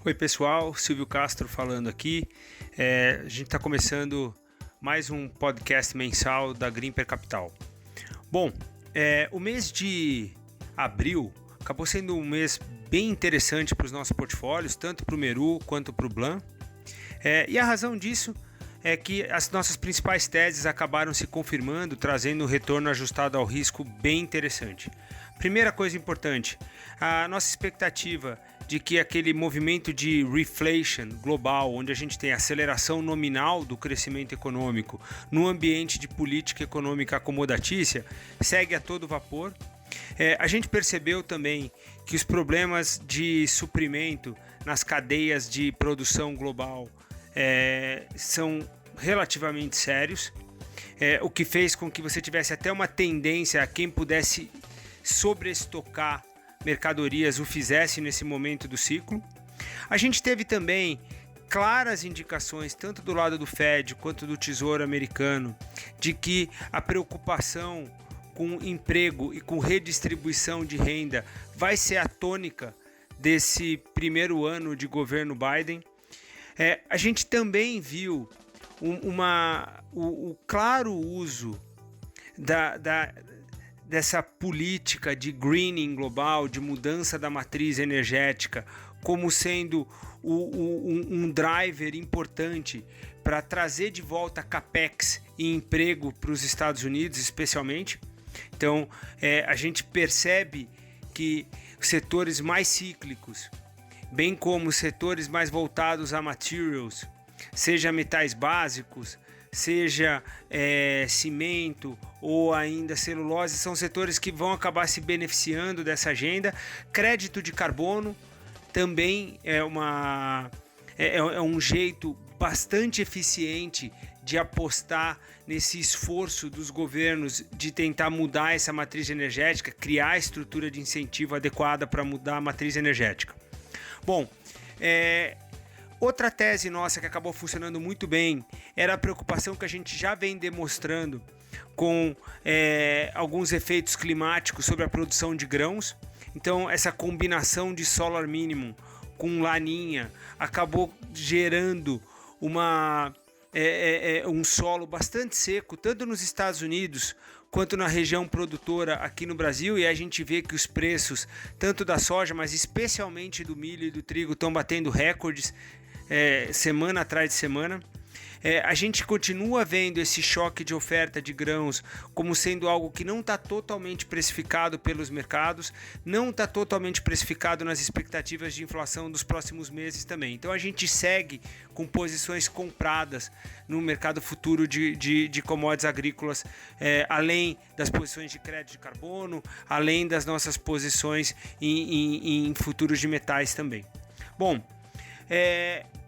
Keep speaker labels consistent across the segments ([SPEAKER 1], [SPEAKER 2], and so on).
[SPEAKER 1] Oi pessoal, Silvio Castro falando aqui. A gente está começando mais um podcast mensal da Grimper Capital. Bom, o mês de abril acabou sendo um mês bem interessante para os nossos portfólios, tanto para o Meru quanto para o Blan. E a razão disso é que as nossas principais teses acabaram se confirmando, trazendo um retorno ajustado ao risco bem interessante. Primeira coisa importante, a nossa expectativa de que aquele movimento de reflation global, onde a gente tem aceleração nominal do crescimento econômico no ambiente de política econômica acomodatícia, segue a todo vapor. A gente percebeu também que os problemas de suprimento nas cadeias de produção global são relativamente sérios, o que fez com que você tivesse até uma tendência a quem pudesse sobreestocar mercadorias o fizesse nesse momento do ciclo. A gente teve também claras indicações, tanto do lado do Fed quanto do Tesouro Americano, de que a preocupação com emprego e com redistribuição de renda vai ser a tônica desse primeiro ano de governo Biden. A gente também viu o claro uso dessa política de greening global, de mudança da matriz energética, como sendo um driver importante para trazer de volta capex e emprego para os Estados Unidos, especialmente. Então, a gente percebe que os setores mais cíclicos, bem como os setores mais voltados a materials, seja metais básicos, seja cimento ou ainda celulose, são setores que vão acabar se beneficiando dessa agenda. Crédito de carbono também é um jeito bastante eficiente de apostar nesse esforço dos governos de tentar mudar essa matriz energética, criar a estrutura de incentivo adequada para mudar a matriz energética. Bom, outra tese nossa que acabou funcionando muito bem era a preocupação que a gente já vem demonstrando com alguns efeitos climáticos sobre a produção de grãos. Então, essa combinação de solar minimum com laninha acabou gerando um solo bastante seco, tanto nos Estados Unidos quanto na região produtora aqui no Brasil, e a gente vê que os preços, tanto da soja, mas especialmente do milho e do trigo, estão batendo recordes semana atrás de semana. A gente continua vendo esse choque de oferta de grãos como sendo algo que não está totalmente precificado pelos mercados, não está totalmente precificado nas expectativas de inflação dos próximos meses também. Então a gente segue com posições compradas no mercado futuro de commodities agrícolas, além das posições de crédito de carbono, além das nossas posições em futuros de metais também. Bom,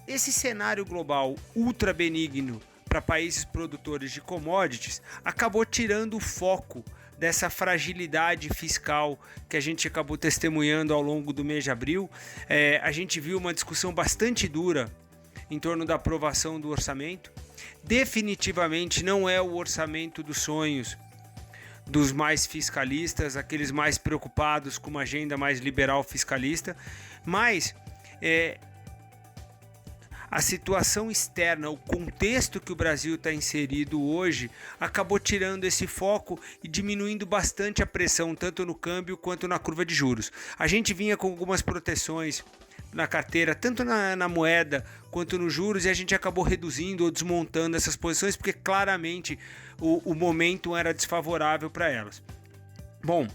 [SPEAKER 1] esse cenário global ultra benigno para países produtores de commodities acabou tirando o foco dessa fragilidade fiscal que a gente acabou testemunhando ao longo do mês de abril. A gente viu uma discussão bastante dura em torno da aprovação do orçamento. Definitivamente não é o orçamento dos sonhos dos mais fiscalistas, aqueles mais preocupados com uma agenda mais liberal fiscalista, mas a situação externa, o contexto que o Brasil está inserido hoje, acabou tirando esse foco e diminuindo bastante a pressão, tanto no câmbio quanto na curva de juros. A gente vinha com algumas proteções na carteira, tanto na moeda quanto nos juros, e a gente acabou reduzindo ou desmontando essas posições, porque claramente o momento era desfavorável para elas. Bom,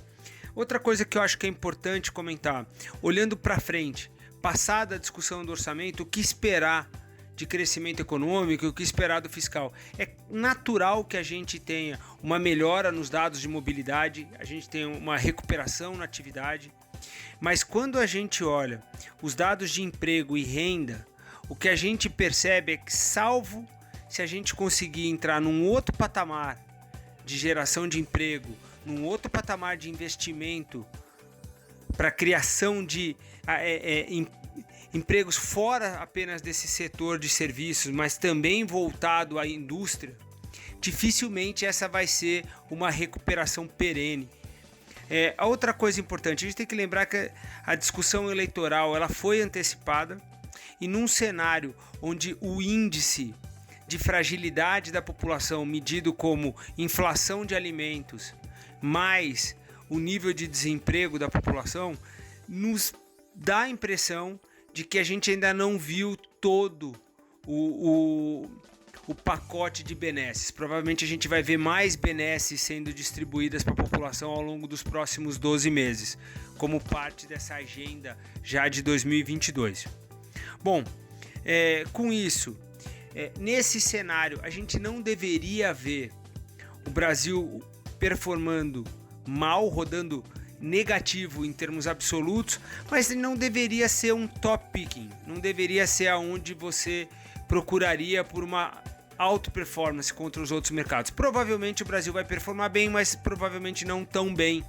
[SPEAKER 1] outra coisa que eu acho que é importante comentar, olhando para frente, passada a discussão do orçamento, o que esperar de crescimento econômico, o que esperar do fiscal. É natural que a gente tenha uma melhora nos dados de mobilidade, a gente tenha uma recuperação na atividade, mas quando a gente olha os dados de emprego e renda, o que a gente percebe é que, salvo se a gente conseguir entrar num outro patamar de geração de emprego, num outro patamar de investimento para a criação de empregos fora apenas desse setor de serviços, mas também voltado à indústria, dificilmente essa vai ser uma recuperação perene. A outra coisa importante, a gente tem que lembrar que a discussão eleitoral ela foi antecipada e num cenário onde o índice de fragilidade da população, medido como inflação de alimentos, mais o nível de desemprego da população, nos dá a impressão de que a gente ainda não viu todo o pacote de benesses. Provavelmente a gente vai ver mais benesses sendo distribuídas para a população ao longo dos próximos 12 meses, como parte dessa agenda já de 2022. Bom, com isso, nesse cenário, a gente não deveria ver o Brasil performando mal, rodando negativo em termos absolutos, mas não deveria ser um top picking, não deveria ser aonde você procuraria por uma alta performance contra os outros mercados. Provavelmente o Brasil vai performar bem, mas provavelmente não tão bem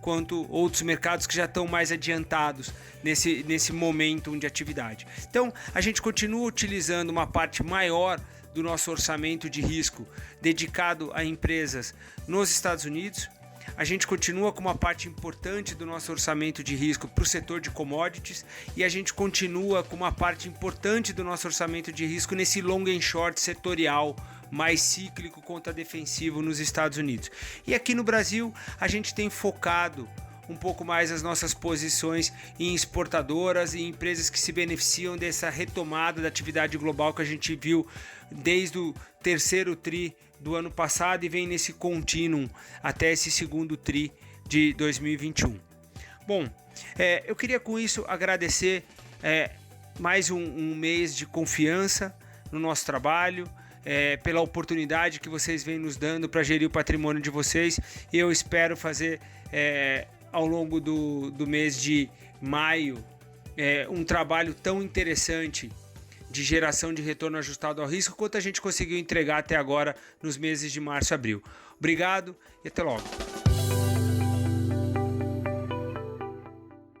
[SPEAKER 1] quanto outros mercados que já estão mais adiantados nesse momento de atividade. Então, a gente continua utilizando uma parte maior do nosso orçamento de risco dedicado a empresas nos Estados Unidos. A gente continua com uma parte importante do nosso orçamento de risco para o setor de commodities e a gente continua com uma parte importante do nosso orçamento de risco nesse long and short setorial mais cíclico contra defensivo nos Estados Unidos. E aqui no Brasil a gente tem focado um pouco mais as nossas posições em exportadoras e empresas que se beneficiam dessa retomada da atividade global que a gente viu desde o terceiro tri do ano passado e vem nesse contínuo até esse segundo tri de 2021. Bom, eu queria com isso agradecer mais um mês de confiança no nosso trabalho, pela oportunidade que vocês vêm nos dando para gerir o patrimônio de vocês. Eu espero fazer ao longo do mês de maio um trabalho tão interessante de geração de retorno ajustado ao risco quanto a gente conseguiu entregar até agora nos meses de março e abril. Obrigado e até logo.